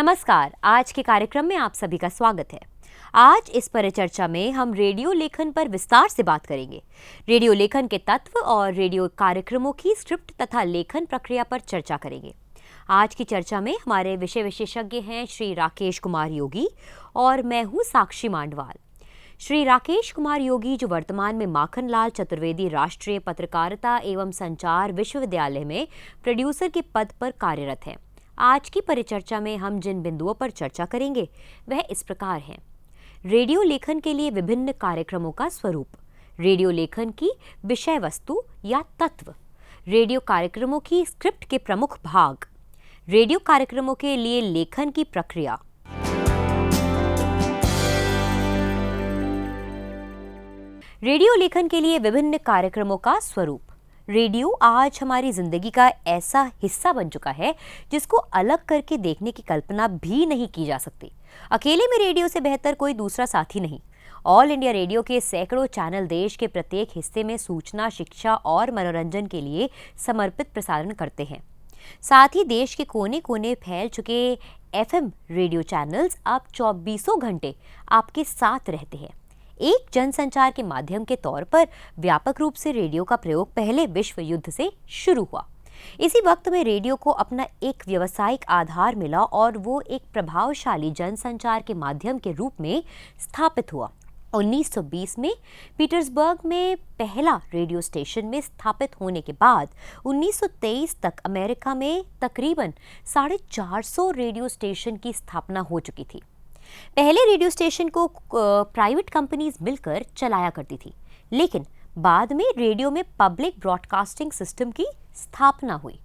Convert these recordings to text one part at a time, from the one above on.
नमस्कार। आज के कार्यक्रम में आप सभी का स्वागत है। आज इस परिचर्चा में हम रेडियो लेखन पर विस्तार से बात करेंगे। रेडियो लेखन के तत्व और रेडियो कार्यक्रमों की स्क्रिप्ट तथा लेखन प्रक्रिया पर चर्चा करेंगे। आज की चर्चा में हमारे विषय विशेषज्ञ हैं श्री राकेश कुमार योगी और मैं हूँ साक्षी मांडवाल। श्री राकेश कुमार योगी जो वर्तमान में माखनलाल चतुर्वेदी राष्ट्रीय पत्रकारिता एवं संचार विश्वविद्यालय में प्रोड्यूसर के पद पर कार्यरत हैं। आज की परिचर्चा में हम जिन बिंदुओं पर चर्चा करेंगे वह इस प्रकार हैं। रेडियो लेखन के लिए विभिन्न कार्यक्रमों का स्वरूप, रेडियो लेखन की विषय वस्तु या तत्व, रेडियो कार्यक्रमों की स्क्रिप्ट के प्रमुख भाग, रेडियो कार्यक्रमों के लिए लेखन की प्रक्रिया। रेडियो लेखन के लिए विभिन्न कार्यक्रमों का स्वरूप। रेडियो आज हमारी जिंदगी का ऐसा हिस्सा बन चुका है जिसको अलग करके देखने की कल्पना भी नहीं की जा सकती। अकेले में रेडियो से बेहतर कोई दूसरा साथी नहीं। ऑल इंडिया रेडियो के सैकड़ों चैनल देश के प्रत्येक हिस्से में सूचना, शिक्षा और मनोरंजन के लिए समर्पित प्रसारण करते हैं। साथ ही देश के कोने कोने फैल चुके एफएम रेडियो चैनल्स अब 24 घंटे आपके साथ रहते हैं। एक जनसंचार के माध्यम के तौर पर व्यापक रूप से रेडियो का प्रयोग पहले विश्व युद्ध से शुरू हुआ। इसी वक्त में रेडियो को अपना एक व्यावसायिक आधार मिला और वो एक प्रभावशाली जनसंचार के माध्यम के रूप में स्थापित हुआ। 1920 में पीटर्सबर्ग में पहला रेडियो स्टेशन में स्थापित होने के बाद 1923 तक अमेरिका में तकरीबन 450 रेडियो स्टेशन की स्थापना हो चुकी थी। पहले रेडियो स्टेशन को प्राइवेट कंपनीज मिलकर चलाया करती थी, लेकिन बाद में रेडियो में पब्लिक ब्रॉडकास्टिंग सिस्टम की स्थापना हुई।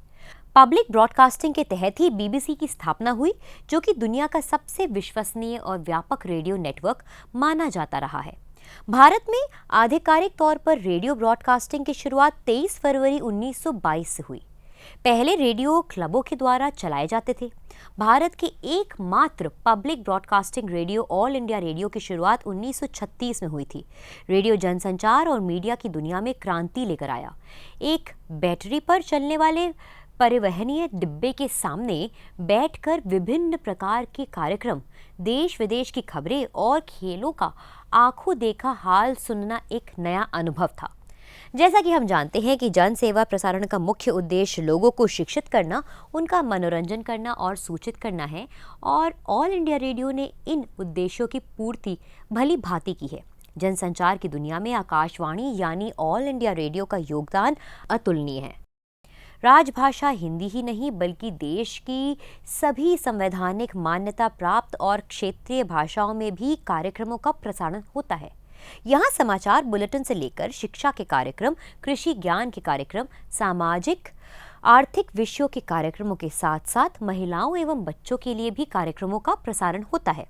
पब्लिक ब्रॉडकास्टिंग के तहत ही बीबीसी की स्थापना हुई, जो कि दुनिया का सबसे विश्वसनीय और व्यापक रेडियो नेटवर्क माना जाता रहा है। भारत में आधिकारिक तौर पर रेडियो ब्रॉडकास्टिंग की शुरुआत 23 फरवरी 1922 से हुई। पहले रेडियो क्लबों के द्वारा चलाए जाते थे। भारत के एकमात्र public broadcasting radio all India radio की शुरुआत 1936 में हुई थी। रेडियो जनसंचार और मीडिया की दुनिया में क्रांति लेकर आया। एक बैटरी पर चलने वाले परिवहनीय डिब्बे के सामने बैठकर विभिन्न प्रकार के कार्यक्रम, देश विदेश की खबरें और खेलों का आंखों देखा हाल सुनना एक नया अनुभव था। जैसा कि हम जानते हैं कि जन सेवा प्रसारण का मुख्य उद्देश्य लोगों को शिक्षित करना, उनका मनोरंजन करना और सूचित करना है, और ऑल इंडिया रेडियो ने इन उद्देश्यों की पूर्ति भली भांति की है। जनसंचार की दुनिया में आकाशवाणी यानी ऑल इंडिया रेडियो का योगदान अतुलनीय है। राजभाषा हिंदी ही नहीं बल्कि देश की सभी संवैधानिक मान्यता प्राप्त और क्षेत्रीय भाषाओं में भी कार्यक्रमों का प्रसारण होता है। यहाँ समाचार बुलेटिन से लेकर शिक्षा के कार्यक्रम, कृषि ज्ञान के कार्यक्रम, सामाजिक आर्थिक विषयों के कार्यक्रमों के साथ साथ महिलाओं एवं बच्चों के लिए भी कार्यक्रमों का प्रसारण होता है।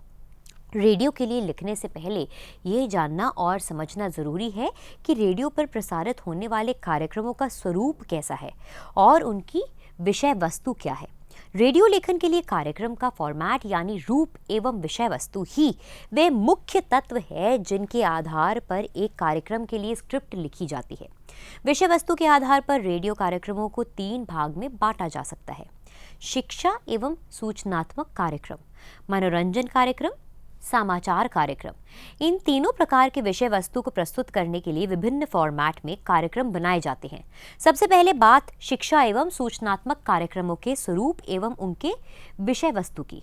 रेडियो के लिए लिखने से पहले ये जानना और समझना जरूरी है कि रेडियो पर प्रसारित होने वाले कार्यक्रमों का स्वरूप कैसा है और उनकी विषय वस्तु क्या है। रेडियो लेखन के लिए कार्यक्रम का फॉर्मेट यानी रूप एवं विषय वस्तु ही वे मुख्य तत्व है जिनके आधार पर एक कार्यक्रम के लिए स्क्रिप्ट लिखी जाती है। विषय वस्तु के आधार पर रेडियो कार्यक्रमों को 3 भाग में बांटा जा सकता है: शिक्षा एवं सूचनात्मक कार्यक्रम, मनोरंजन कार्यक्रम, समाचार कार्यक्रम। इन तीनों प्रकार के विषय वस्तु को प्रस्तुत करने के लिए विभिन्न फॉर्मेट में कार्यक्रम बनाए जाते हैं। सबसे पहले बात शिक्षा एवं सूचनात्मक कार्यक्रमों के स्वरूप एवं उनके विषय वस्तु की।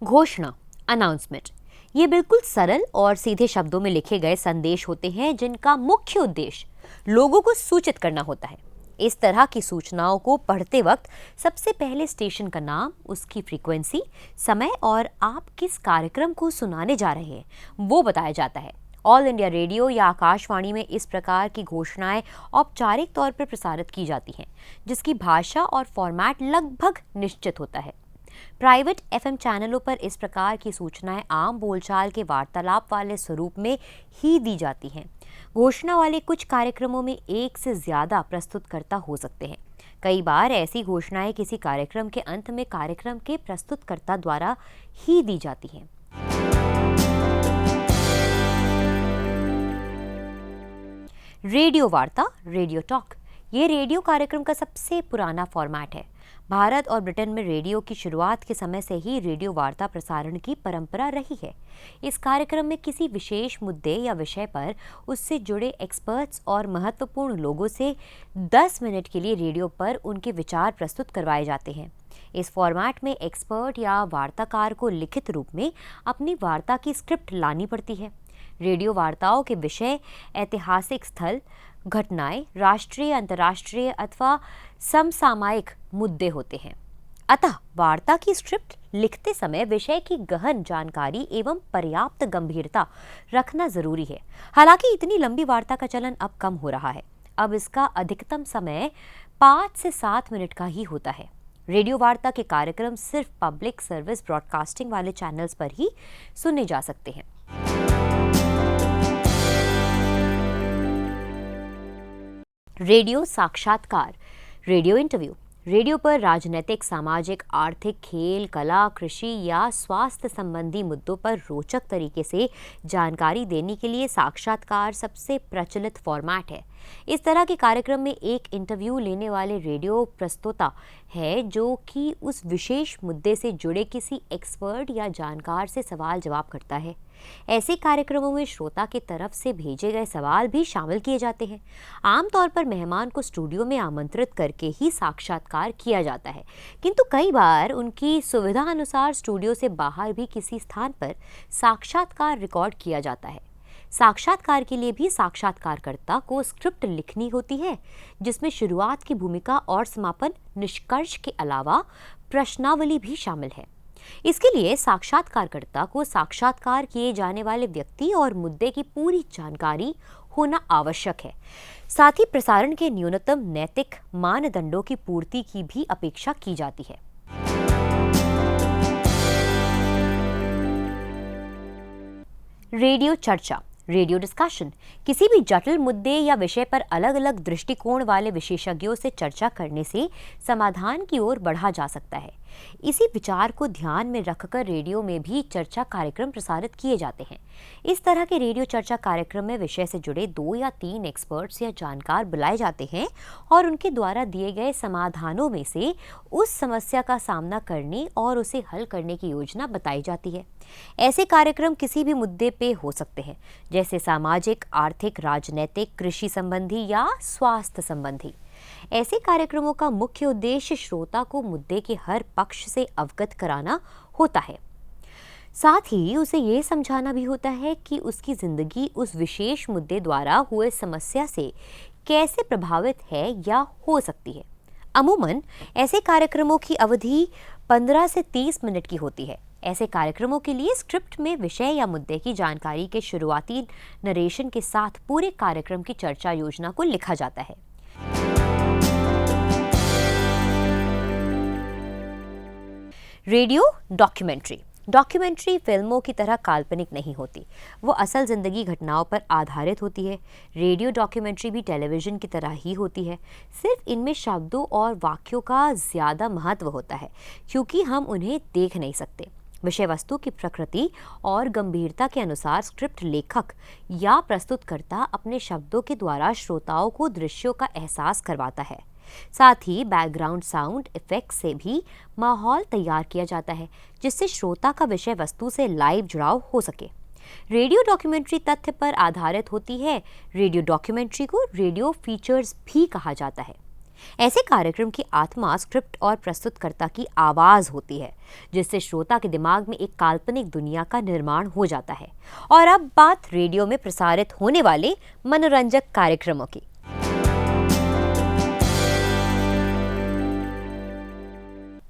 घोषणा, अनाउंसमेंट, ये बिल्कुल सरल और सीधे शब्दों में लिखे गए संदेश होते हैं जिनका मुख्य उद्देश्य लोगों को सूचित करना होता है। इस तरह की सूचनाओं को पढ़ते वक्त सबसे पहले स्टेशन का नाम, उसकी फ्रीक्वेंसी, समय और आप किस कार्यक्रम को सुनाने जा रहे हैं वो बताया जाता है। ऑल इंडिया रेडियो या आकाशवाणी में इस प्रकार की घोषणाएं औपचारिक तौर पर प्रसारित की जाती हैं, जिसकी भाषा और फॉर्मेट लगभग निश्चित होता है। प्राइवेट एफएम चैनलों पर इस प्रकार की सूचनाएं आम बोलचाल के वार्तालाप वाले स्वरूप में ही दी जाती हैं। घोषणा वाले कुछ कार्यक्रमों में एक से ज्यादा प्रस्तुतकर्ता हो सकते हैं। कई बार ऐसी घोषणाएं किसी कार्यक्रम के अंत में कार्यक्रम के प्रस्तुतकर्ता द्वारा ही दी जाती हैं। रेडियो वार्ता, रेडियो टॉक, ये रेडियो कार्यक्रम का सबसे पुराना फॉर्मेट है। भारत और ब्रिटेन में रेडियो की शुरुआत के समय से ही रेडियो वार्ता प्रसारण की परंपरा रही है। इस कार्यक्रम में किसी विशेष मुद्दे या विषय पर उससे जुड़े एक्सपर्ट्स और महत्वपूर्ण लोगों से 10 मिनट के लिए रेडियो पर उनके विचार प्रस्तुत करवाए जाते हैं। इस फॉर्मेट में एक्सपर्ट या वार्ताकार को लिखित रूप में अपनी वार्ता की स्क्रिप्ट लानी पड़ती है। रेडियो वार्ताओं के विषय ऐतिहासिक स्थल, घटनाएं, राष्ट्रीय, अंतर्राष्ट्रीय अथवा समसामयिक मुद्दे होते हैं। अतः वार्ता की स्क्रिप्ट लिखते समय विषय की गहन जानकारी एवं पर्याप्त गंभीरता रखना जरूरी है। हालांकि इतनी लंबी वार्ता का चलन अब कम हो रहा है। अब इसका अधिकतम समय 5 से 7 मिनट का ही होता है। रेडियो वार्ता के कार्यक्रम सिर्फ पब्लिक सर्विस ब्रॉडकास्टिंग वाले चैनल्स पर ही सुने जा सकते हैं। रेडियो साक्षात्कार, रेडियो इंटरव्यू। रेडियो पर राजनीतिक, सामाजिक, आर्थिक, खेल, कला, कृषि या स्वास्थ्य संबंधी मुद्दों पर रोचक तरीके से जानकारी देने के लिए साक्षात्कार सबसे प्रचलित फॉर्मेट है। इस तरह के कार्यक्रम में एक इंटरव्यू लेने वाले रेडियो प्रस्तोता है जो कि उस विशेष मुद्दे से जुड़े किसी एक्सपर्ट या जानकार से सवाल जवाब करता है। ऐसे कार्यक्रमों में श्रोता की तरफ से भेजे गए सवाल भी शामिल किए जाते हैं। आमतौर पर मेहमान को स्टूडियो में आमंत्रित करके ही साक्षात्कार किया जाता है, किंतु कई बार उनकी सुविधा अनुसार स्टूडियो से बाहर भी किसी स्थान पर साक्षात्कार रिकॉर्ड किया जाता है। साक्षात्कार के लिए भी साक्षात्कारकर्ता को स्क्रिप्ट लिखनी होती है, जिसमें शुरुआत की भूमिका और समापन निष्कर्ष के अलावा प्रश्नावली भी शामिल है। इसके लिए साक्षात्कारकर्ता को साक्षात्कार किए जाने वाले व्यक्ति और मुद्दे की पूरी जानकारी होना आवश्यक है। साथ ही प्रसारण के न्यूनतम नैतिक मानदंडों की पूर्ति की भी अपेक्षा की जाती है। रेडियो चर्चा, रेडियो डिस्कशन। किसी भी जटिल मुद्दे या विषय पर अलग अलग दृष्टिकोण वाले विशेषज्ञों से चर्चा करने से समाधान की ओर बढ़ा जा सकता है। इसी विचार को ध्यान में रखकर रेडियो में भी चर्चा कार्यक्रम प्रसारित किए जाते हैं। इस तरह के रेडियो चर्चा कार्यक्रम में विषय से जुड़े 2 या 3 एक्सपर्ट्स या जानकार बुलाए जाते हैं और उनके द्वारा दिए गए समाधानों में से उस समस्या का सामना करने और उसे हल करने की योजना बताई जाती है। ऐसे कार्यक्रम किसी भी मुद्दे पे हो सकते हैं, जैसे सामाजिक, आर्थिक, राजनीतिक, कृषि संबंधी या स्वास्थ्य संबंधी। ऐसे कार्यक्रमों का मुख्य उद्देश्य श्रोता को मुद्दे के हर पक्ष से अवगत कराना होता है। साथ ही उसे ये समझाना भी होता है कि उसकी जिंदगी उस विशेष मुद्दे द्वारा हुए समस्या से कैसे प्रभावित है या हो सकती है। अमूमन ऐसे कार्यक्रमों की अवधि 15 से 30 मिनट की होती है। ऐसे कार्यक्रमों के लिए स्क्रिप्ट में विषय या मुद्दे की जानकारी के शुरुआती नरेशन के साथ पूरे कार्यक्रम की चर्चा योजना को लिखा जाता है। Radio documentary. डॉक्यूमेंट्री फिल्मों की तरह काल्पनिक नहीं होती, वो असल जिंदगी घटनाओं पर आधारित होती है। रेडियो डॉक्यूमेंट्री भी टेलीविजन की तरह ही होती है, सिर्फ इनमें शब्दों और वाक्यों का ज़्यादा महत्व होता है क्योंकि हम उन्हें देख नहीं सकते। विषय वस्तु की प्रकृति और गंभीरता के अनुसार स्क्रिप्ट लेखक या प्रस्तुतकर्ता अपने शब्दों के द्वारा श्रोताओं को दृश्यों का एहसास करवाता है। साथ ही बैकग्राउंड साउंड इफेक्ट से भी माहौल तैयार किया जाता है, जिससे श्रोता का विषय वस्तु से लाइव जुड़ाव हो सके। रेडियो डॉक्यूमेंट्री तथ्य पर आधारित होती है। रेडियो डॉक्यूमेंट्री को रेडियो फीचर्स भी कहा जाता है। ऐसे कार्यक्रम की आत्मा स्क्रिप्ट और प्रस्तुतकर्ता की आवाज होती है, जिससे श्रोता के दिमाग में एक काल्पनिक दुनिया का निर्माण हो जाता है। और अब बात रेडियो में प्रसारित होने वाले मनोरंजक कार्यक्रमों की।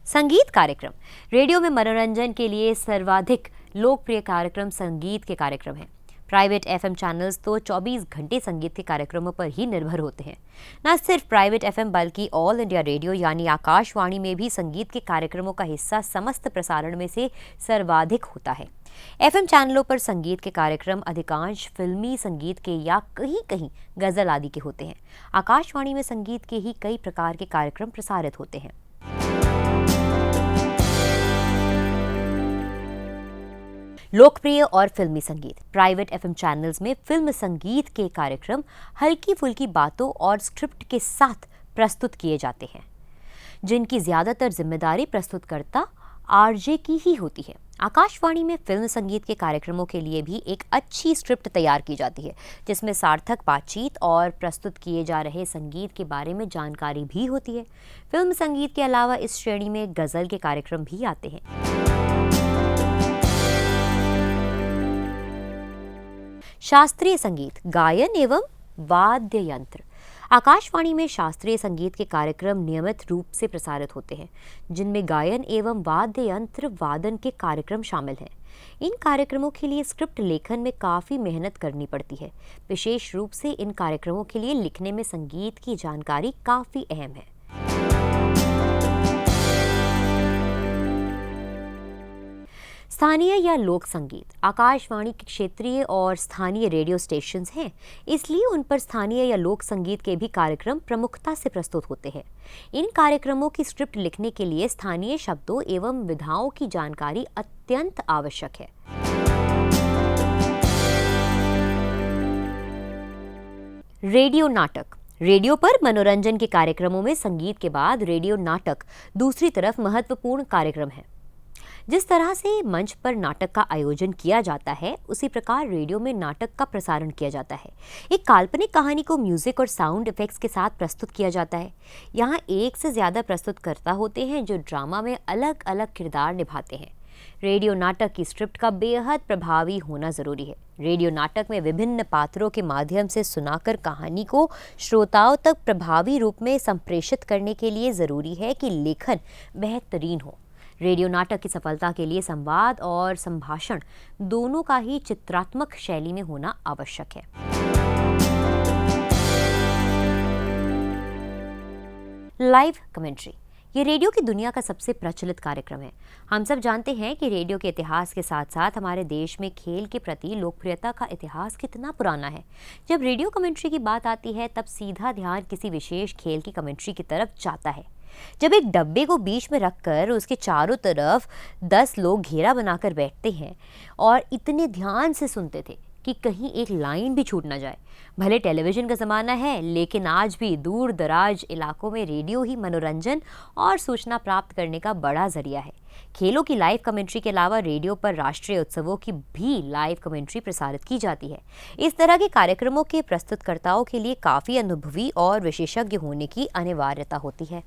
संगीत कार्यक्रम। रेडियो में मनोरंजन के लिए सर्वाधिक लोकप्रिय कार्यक्रम संगीत के कार्यक्रम हैं। प्राइवेट एफएम चैनल्स तो 24 घंटे संगीत के कार्यक्रमों पर ही निर्भर होते हैं। न सिर्फ प्राइवेट एफएम बल्कि ऑल इंडिया रेडियो यानी आकाशवाणी में भी संगीत के कार्यक्रमों का हिस्सा समस्त प्रसारण में से सर्वाधिक होता है। एफएम चैनलों पर संगीत के कार्यक्रम अधिकांश फिल्मी संगीत के या कहीं कहीं गजल आदि के होते हैं। आकाशवाणी में संगीत के ही कई प्रकार के कार्यक्रम प्रसारित होते हैं। लोकप्रिय और फिल्मी संगीत। प्राइवेट एफएम चैनल्स में फिल्म संगीत के कार्यक्रम हल्की फुल्की बातों और स्क्रिप्ट के साथ प्रस्तुत किए जाते हैं, जिनकी ज्यादातर जिम्मेदारी प्रस्तुतकर्ता आरजे की ही होती है। आकाशवाणी में फिल्म संगीत के कार्यक्रमों के लिए भी एक अच्छी स्क्रिप्ट तैयार की जाती है, जिसमें सार्थक बातचीत और प्रस्तुत किए जा रहे संगीत के बारे में जानकारी भी होती है। फिल्म संगीत के अलावा इस श्रेणी में गजल के कार्यक्रम भी आते हैं। शास्त्रीय संगीत, गायन एवं वाद्य यंत्र। आकाशवाणी में शास्त्रीय संगीत के कार्यक्रम नियमित रूप से प्रसारित होते हैं, जिनमें गायन एवं वाद्य यंत्र वादन के कार्यक्रम शामिल हैं। इन कार्यक्रमों के लिए स्क्रिप्ट लेखन में काफ़ी मेहनत करनी पड़ती है। विशेष रूप से इन कार्यक्रमों के लिए लिखने में संगीत की जानकारी काफ़ी अहम है। स्थानीय या लोक संगीत। आकाशवाणी के क्षेत्रीय और स्थानीय रेडियो स्टेशंस हैं, इसलिए उन पर स्थानीय या लोक संगीत के भी कार्यक्रम प्रमुखता से प्रस्तुत होते हैं। इन कार्यक्रमों की स्क्रिप्ट लिखने के लिए स्थानीय शब्दों एवं विधाओं की जानकारी अत्यंत आवश्यक है। रेडियो नाटक। रेडियो पर मनोरंजन के कार्यक्रमों में संगीत के बाद रेडियो नाटक दूसरी तरफ महत्वपूर्ण कार्यक्रम है। जिस तरह से मंच पर नाटक का आयोजन किया जाता है, उसी प्रकार रेडियो में नाटक का प्रसारण किया जाता है। एक काल्पनिक कहानी को म्यूजिक और साउंड इफेक्ट्स के साथ प्रस्तुत किया जाता है। यहाँ एक से ज़्यादा प्रस्तुतकर्ता होते हैं जो ड्रामा में अलग अलग किरदार निभाते हैं। रेडियो नाटक की स्क्रिप्ट का बेहद प्रभावी होना ज़रूरी है। रेडियो नाटक में विभिन्न पात्रों के माध्यम से सुनाकर कहानी को श्रोताओं तक प्रभावी रूप में संप्रेषित करने के लिए ज़रूरी है कि लेखन बेहतरीन हो। रेडियो नाटक की सफलता के लिए संवाद और संभाषण दोनों का ही चित्रात्मक शैली में होना आवश्यक है। Live commentary. ये रेडियो की दुनिया का सबसे प्रचलित कार्यक्रम है। हम सब जानते हैं कि रेडियो के इतिहास के साथ साथ हमारे देश में खेल के प्रति लोकप्रियता का इतिहास कितना पुराना है। जब रेडियो कमेंट्री की बात आती है, तब सीधा ध्यान किसी विशेष खेल की कमेंट्री की तरफ जाता है। जब एक डब्बे को बीच में रखकर उसके चारों तरफ 10 लोग घेरा बनाकर बैठते हैं और इतने ध्यान से सुनते थे कि कहीं एक लाइन भी छूट ना जाए। भले टेलीविज़न का ज़माना है, लेकिन आज भी दूर दराज इलाकों में रेडियो ही मनोरंजन और सूचना प्राप्त करने का बड़ा जरिया है। खेलों की लाइव कमेंट्री के अलावा रेडियो पर राष्ट्रीय उत्सवों की भी लाइव कमेंट्री प्रसारित की जाती है। इस तरह के कार्यक्रमों के प्रस्तुतकर्ताओं के लिए काफ़ी अनुभवी और विशेषज्ञ होने की अनिवार्यता होती है।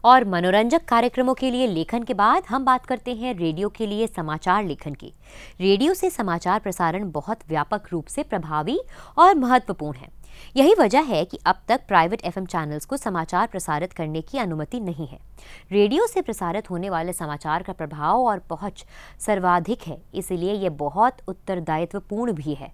और मनोरंजक कार्यक्रमों के लिए लेखन के बाद हम बात करते हैं रेडियो के लिए समाचार लेखन की। रेडियो से समाचार प्रसारण बहुत व्यापक रूप से प्रभावी और महत्वपूर्ण है। यही वजह है कि अब तक प्राइवेट एफएम चैनल्स को समाचार प्रसारित करने की अनुमति नहीं है। रेडियो से प्रसारित होने वाले समाचार का प्रभाव और पहुंच सर्वाधिक है, इसलिए यह बहुत उत्तरदायित्वपूर्ण भी है।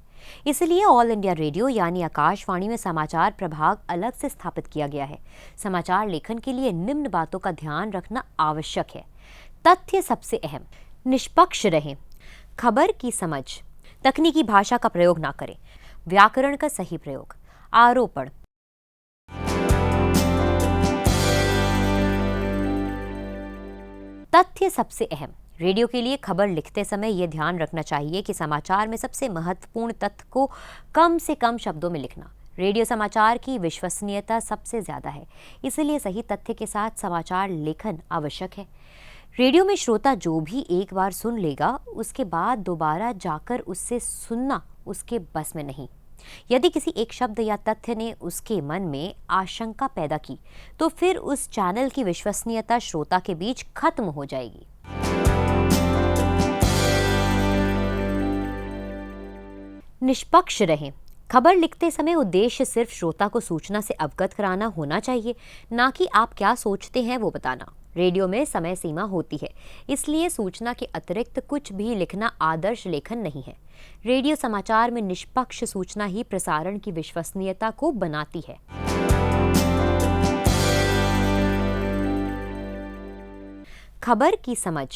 इसलिए ऑल इंडिया रेडियो यानी आकाशवाणी में समाचार प्रभाग अलग से स्थापित किया गया है। समाचार लेखन के लिए निम्न बातों का ध्यान रखना आवश्यक है। तथ्य सबसे अहम। निष्पक्ष रहें। खबर की समझ। तकनीकी भाषा का प्रयोग ना करें। व्याकरण का सही प्रयोग। आरोपण। तथ्य सबसे अहम। रेडियो के लिए खबर लिखते समय यह ध्यान रखना चाहिए कि समाचार में सबसे महत्वपूर्ण तथ्य को कम से कम शब्दों में लिखना। रेडियो समाचार की विश्वसनीयता सबसे ज़्यादा है, इसलिए सही तथ्य के साथ समाचार लेखन आवश्यक है। रेडियो में श्रोता जो भी एक बार सुन लेगा, उसके बाद दोबारा जाकर उससे सुनना उसके बस में नहीं। यदि किसी एक शब्द या तथ्य ने उसके मन में आशंका पैदा की, तो फिर उस चैनल की विश्वसनीयता श्रोता के बीच खत्म हो जाएगी। निष्पक्ष रहें। खबर लिखते समय उद्देश्य सिर्फ श्रोता को सूचना से अवगत कराना होना चाहिए, ना कि आप क्या सोचते हैं वो बताना। रेडियो में समय सीमा होती है, इसलिए सूचना के अतिरिक्त कुछ भी लिखना आदर्श लेखन नहीं है। रेडियो समाचार में निष्पक्ष सूचना ही प्रसारण की विश्वसनीयता को बनाती है। खबर की समझ।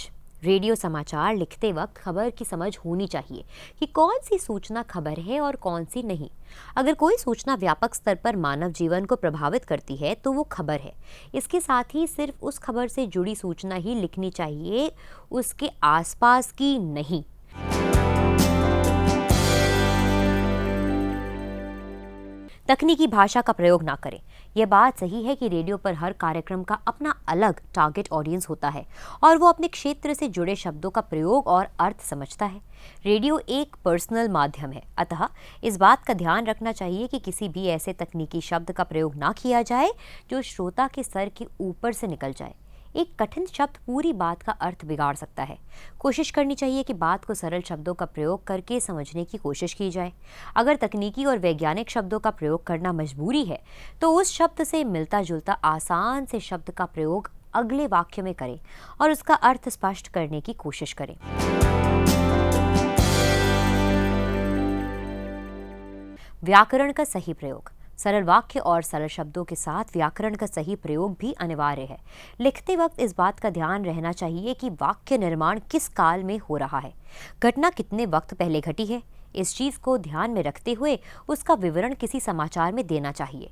रेडियो समाचार लिखते वक्त खबर की समझ होनी चाहिए कि कौन सी सूचना खबर है और कौन सी नहीं। अगर कोई सूचना व्यापक स्तर पर मानव जीवन को प्रभावित करती है तो वो खबर है। इसके साथ ही सिर्फ उस खबर से जुड़ी सूचना ही लिखनी चाहिए, उसके आसपास की नहीं। तकनीकी भाषा का प्रयोग ना करें। यह बात सही है कि रेडियो पर हर कार्यक्रम का अपना अलग टारगेट ऑडियंस होता है और वो अपने क्षेत्र से जुड़े शब्दों का प्रयोग और अर्थ समझता है। रेडियो एक पर्सनल माध्यम है, अतः इस बात का ध्यान रखना चाहिए कि किसी भी ऐसे तकनीकी शब्द का प्रयोग ना किया जाए जो श्रोता के सर के ऊपर से निकल जाए। एक कठिन शब्द पूरी बात का अर्थ बिगाड़ सकता है। कोशिश करनी चाहिए कि बात को सरल शब्दों का प्रयोग करके समझने की कोशिश की जाए। अगर तकनीकी और वैज्ञानिक शब्दों का प्रयोग करना मजबूरी है तो उस शब्द से मिलता जुलता आसान से शब्द का प्रयोग अगले वाक्य में करें और उसका अर्थ स्पष्ट करने की कोशिश करें। व्याकरण का सही प्रयोग। सरल वाक्य और सरल शब्दों के साथ व्याकरण का सही प्रयोग भी अनिवार्य है। लिखते वक्त इस बात का ध्यान रहना चाहिए कि वाक्य निर्माण किस काल में हो रहा है, घटना कितने वक्त पहले घटी है। इस चीज को ध्यान में रखते हुए उसका विवरण किसी समाचार में देना चाहिए।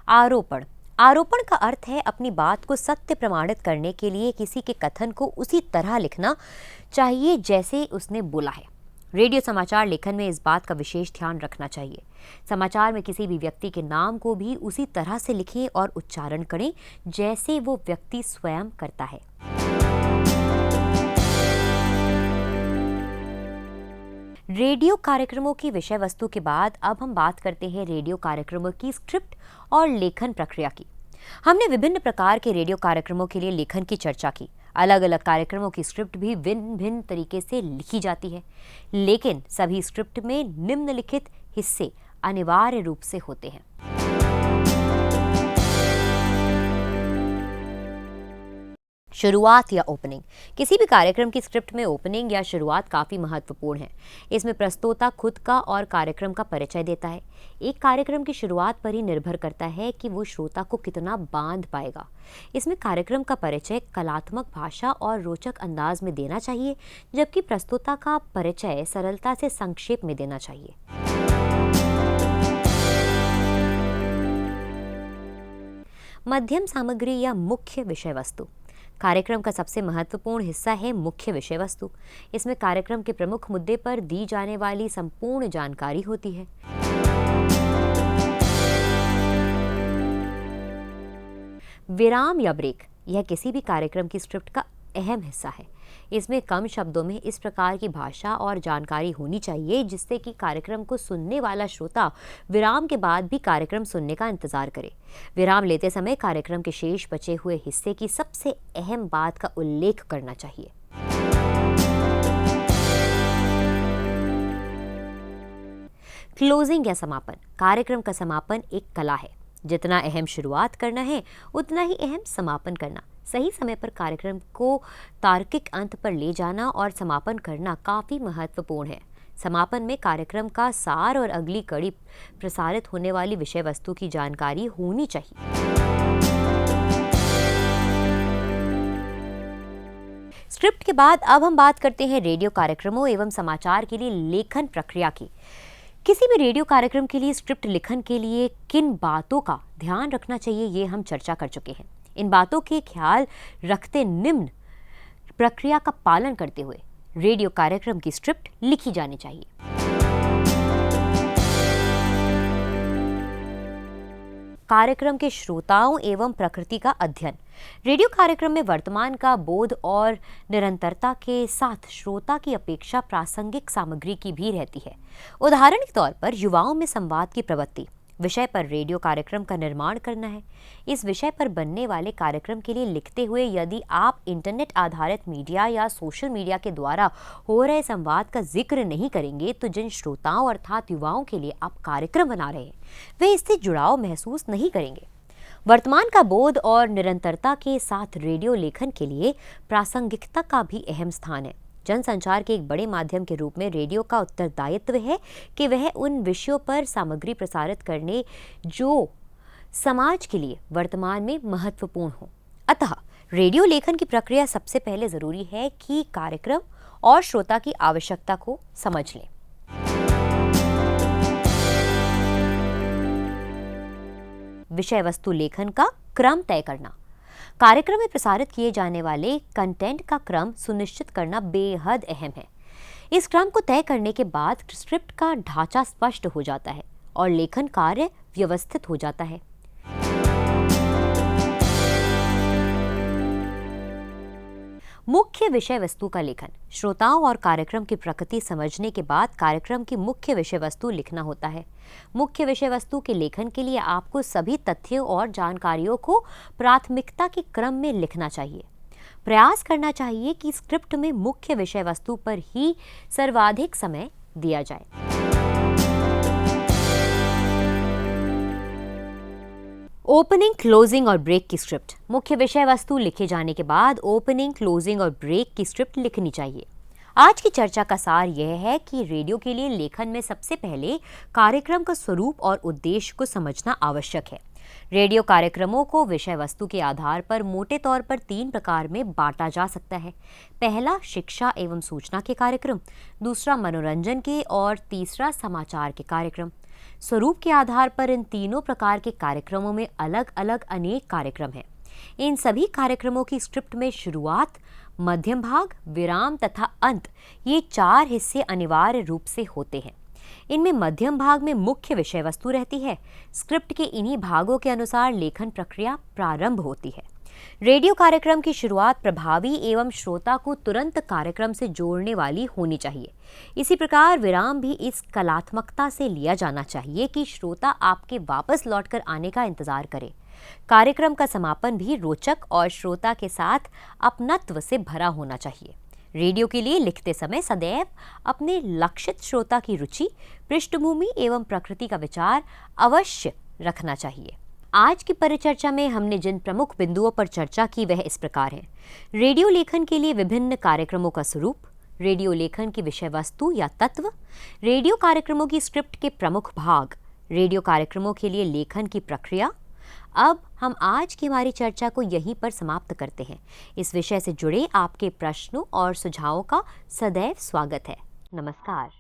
आरोपण। आरोपण का अर्थ है अपनी बात को सत्य प्रमाणित करने के लिए किसी के कथन को उसी तरह लिखना चाहिए जैसे उसने बोला है। रेडियो समाचार लेखन में इस बात का विशेष ध्यान रखना चाहिए। समाचार में किसी भी व्यक्ति के नाम को भी उसी तरह से लिखें और उच्चारण करें जैसे वो व्यक्ति स्वयं करता है। रेडियो कार्यक्रमों की विषय वस्तु के बाद अब हम बात करते हैं रेडियो कार्यक्रमों की स्क्रिप्ट और लेखन प्रक्रिया की। हमने विभिन्न प्रकार के रेडियो कार्यक्रमों के लिए लेखन की चर्चा की। अलग अलग कार्यक्रमों की स्क्रिप्ट भी भिन्न भिन्न तरीके से लिखी जाती है, लेकिन सभी स्क्रिप्ट में निम्नलिखित हिस्से अनिवार्य रूप से होते हैं। शुरुआत या ओपनिंग। किसी भी कार्यक्रम की स्क्रिप्ट में ओपनिंग या शुरुआत काफ़ी महत्वपूर्ण है। इसमें प्रस्तोता खुद का और कार्यक्रम का परिचय देता है। एक कार्यक्रम की शुरुआत पर ही निर्भर करता है कि वो श्रोता को कितना बांध पाएगा। इसमें कार्यक्रम का परिचय कलात्मक भाषा और रोचक अंदाज में देना चाहिए, जबकि प्रस्तोता का परिचय सरलता से संक्षेप में देना चाहिए। मध्यम सामग्री या मुख्य विषय वस्तु। कार्यक्रम का सबसे महत्वपूर्ण हिस्सा है मुख्य विषय वस्तु। इसमें कार्यक्रम के प्रमुख मुद्दे पर दी जाने वाली संपूर्ण जानकारी होती है। विराम या ब्रेक, यह किसी भी कार्यक्रम की स्क्रिप्ट का अहम हिस्सा है। इसमें कम शब्दों में इस प्रकार की भाषा और जानकारी होनी चाहिए जिससे कि कार्यक्रम को सुनने वाला श्रोता विराम के बाद भी कार्यक्रम सुनने का इंतजार करे। विराम लेते समय कार्यक्रम के शेष बचे हुए हिस्से की सबसे अहम बात का उल्लेख करना चाहिए। क्लोजिंग या समापन। कार्यक्रम का समापन एक कला है। जितना अहम शुरुआत करना है उतना ही अहम समापन करना। सही समय पर कार्यक्रम को तार्किक अंत पर ले जाना और समापन करना काफ़ी महत्वपूर्ण है। समापन में कार्यक्रम का सार और अगली कड़ी प्रसारित होने वाली विषय वस्तु की जानकारी होनी चाहिए। स्क्रिप्ट के बाद अब हम बात करते हैं रेडियो कार्यक्रमों एवं समाचार के लिए लेखन प्रक्रिया की। किसी भी रेडियो कार्यक्रम के लिए स्क्रिप्ट लेखन के लिए किन बातों का ध्यान रखना चाहिए, ये हम चर्चा कर चुके हैं। इन बातों के ख्याल रखते निम्न प्रक्रिया का पालन करते हुए रेडियो कार्यक्रम की स्क्रिप्ट लिखी जानी चाहिए। कार्यक्रम के श्रोताओं एवं प्रकृति का अध्ययन। रेडियो कार्यक्रम में वर्तमान का बोध और निरंतरता के साथ श्रोता की अपेक्षा प्रासंगिक सामग्री की भी रहती है। उदाहरण के तौर पर युवाओं में संवाद की प्रवृत्ति विषय पर रेडियो कार्यक्रम का निर्माण करना है। इस विषय पर बनने वाले कार्यक्रम के लिए लिखते हुए यदि आप इंटरनेट आधारित मीडिया या सोशल मीडिया के द्वारा हो रहे संवाद का जिक्र नहीं करेंगे तो जिन श्रोताओं अर्थात युवाओं के लिए आप कार्यक्रम बना रहे हैं वे इससे जुड़ाव महसूस नहीं करेंगे। वर्तमान का बोध और निरंतरता के साथ रेडियो लेखन के लिए प्रासंगिकता का भी अहम स्थान है। जनसंचार के एक बड़े माध्यम के रूप में रेडियो का उत्तरदायित्व है कि वह उन विषयों पर सामग्री प्रसारित करने जो समाज के लिए वर्तमान में महत्वपूर्ण हो। अतः रेडियो लेखन की प्रक्रिया सबसे पहले जरूरी है कि कार्यक्रम और श्रोता की आवश्यकता को समझ लें। विषय वस्तु लेखन का क्रम तय करना। कार्यक्रम में प्रसारित किए जाने वाले कंटेंट का क्रम सुनिश्चित करना बेहद अहम है। इस क्रम को तय करने के बाद स्क्रिप्ट का ढांचा स्पष्ट हो जाता है और लेखन कार्य व्यवस्थित हो जाता है। मुख्य विषय वस्तु का लेखन। श्रोताओं और कार्यक्रम की प्रकृति समझने के बाद कार्यक्रम की मुख्य विषय वस्तु लिखना होता है। मुख्य विषय वस्तु के लेखन के लिए आपको सभी तथ्यों और जानकारियों को प्राथमिकता के क्रम में लिखना चाहिए। प्रयास करना चाहिए कि स्क्रिप्ट में मुख्य विषय वस्तु पर ही सर्वाधिक समय दिया जाए। ओपनिंग, क्लोजिंग और ब्रेक की स्क्रिप्ट। मुख्य विषय वस्तु लिखे जाने के बाद ओपनिंग, क्लोजिंग और ब्रेक की स्क्रिप्ट लिखनी चाहिए। आज की चर्चा का सार यह है कि रेडियो के लिए लेखन में सबसे पहले कार्यक्रम का स्वरूप और उद्देश्य को समझना आवश्यक है। रेडियो कार्यक्रमों को विषय वस्तु के आधार पर मोटे तौर पर 3 प्रकार में बांटा जा सकता है। पहला शिक्षा एवं सूचना के कार्यक्रम, दूसरा मनोरंजन के और तीसरा समाचार के कार्यक्रम। स्वरूप के आधार पर इन तीनों प्रकार के कार्यक्रमों में अलग अलग अनेक कार्यक्रम हैं। इन सभी कार्यक्रमों की स्क्रिप्ट में शुरुआत, मध्यम भाग, विराम तथा अंत, ये 4 हिस्से अनिवार्य रूप से होते हैं। इनमें मध्यम भाग में मुख्य विषय वस्तु रहती है। स्क्रिप्ट के इन्हीं भागों के अनुसार लेखन प्रक्रिया प्रारंभ होती है। रेडियो कार्यक्रम की शुरुआत प्रभावी एवं श्रोता को तुरंत कार्यक्रम से जोड़ने वाली होनी चाहिए। इसी प्रकार विराम भी इस कलात्मकता से लिया जाना चाहिए कि श्रोता आपके वापस लौटकर आने का इंतजार करे। कार्यक्रम का समापन भी रोचक और श्रोता के साथ अपनत्व से भरा होना चाहिए। रेडियो के लिए लिखते समय सदैव अपने लक्षित श्रोता की रुचि, पृष्ठभूमि एवं प्रकृति का विचार अवश्य रखना चाहिए। आज की परिचर्चा में हमने जिन प्रमुख बिंदुओं पर चर्चा की वह इस प्रकार है। रेडियो लेखन के लिए विभिन्न कार्यक्रमों का स्वरूप, रेडियो लेखन की विषय वस्तु या तत्व, रेडियो कार्यक्रमों की स्क्रिप्ट के प्रमुख भाग, रेडियो कार्यक्रमों के लिए लेखन की प्रक्रिया। अब हम आज की हमारी चर्चा को यहीं पर समाप्त करते हैं। इस विषय से जुड़े आपके प्रश्नों और सुझावों का सदैव स्वागत है। नमस्कार।